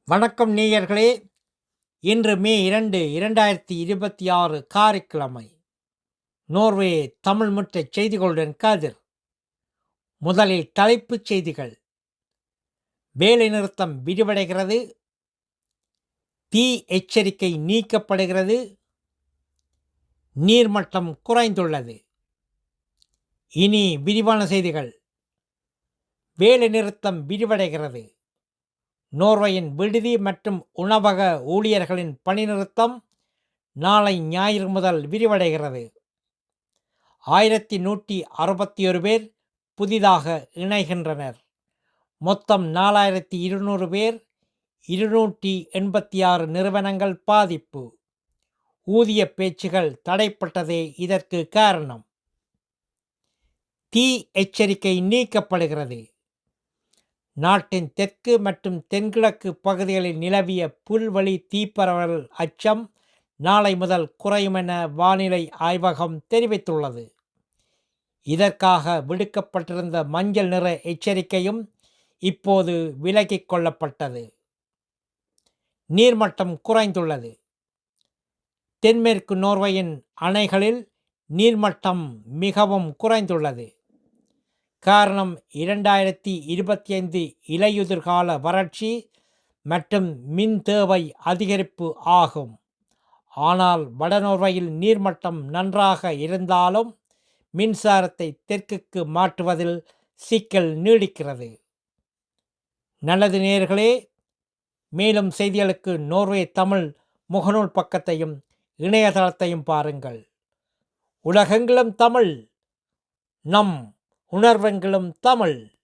வணக்கம் நேயர்களே. இன்று மே 2, 2026 காரைக்கிழமை. நோர்வே தமிழ் முற்றை செய்திகளுடன் கதிர். முதலில் தலைப்புச் செய்திகள். வேலைநிறுத்தம் விரிவடைகிறது. தீ எச்சரிக்கை நீக்கப்படுகிறது. நீர்மட்டம் குறைந்துள்ளது. இனி விரிவான செய்திகள். வேலைநிறுத்தம் விரிவடைகிறது. நோர்வேயின் விடுதி மற்றும் உணவக ஊழியர்களின் பணிநிறுத்தம் நாளை ஞாயிறு முதல் விரிவடைகிறது. 1161 பேர் புதிதாக இணைகின்றனர். மொத்தம் 4200 பேர். 286 நிறுவனங்கள் பாதிப்பு. ஊதிய பேச்சுகள் தடைப்பட்டதே இதற்கு காரணம். தீ எச்சரிக்கை நீக்கப்படுகிறது. நாட்டின் தெற்கு மற்றும் தென்கிழக்கு பகுதிகளில் நிலவிய புல்வெளி தீப்பரவல் அச்சம் நாளை முதல் குறையும் என வானிலை ஆய்வகம் தெரிவித்துள்ளது. இதற்காக விடுக்கப்பட்டிருந்த மஞ்சள் நிற எச்சரிக்கையும் இப்போது விலக்கிக் கொள்ளப்பட்டது. நீர்மட்டம் குறைந்துள்ளது. தென்மேற்கு நோர்வேயின் அணைகளில் நீர்மட்டம் மிகவும் குறைந்துள்ளது. காரணம் 2025 இலையுதிர்கால வறட்சி மற்றும் மின் தேவை அதிகரிப்பு ஆகும். ஆனால் வடநோர்வையில் நீர்மட்டம் நன்றாக இருந்தாலும் மின்சாரத்தை தெற்குக்கு மாற்றுவதில் சிக்கல் நீடிக்கிறது. நல்லது நேயர்களே, மேலும் செய்திகளுக்கு நோர்வே தமிழ் முகநூல் பக்கத்தையும் இணையதளத்தையும் பாருங்கள். உலகெங்கிலும் தமிழ், நம் உணர்வெங்கிலும் தமிழ்.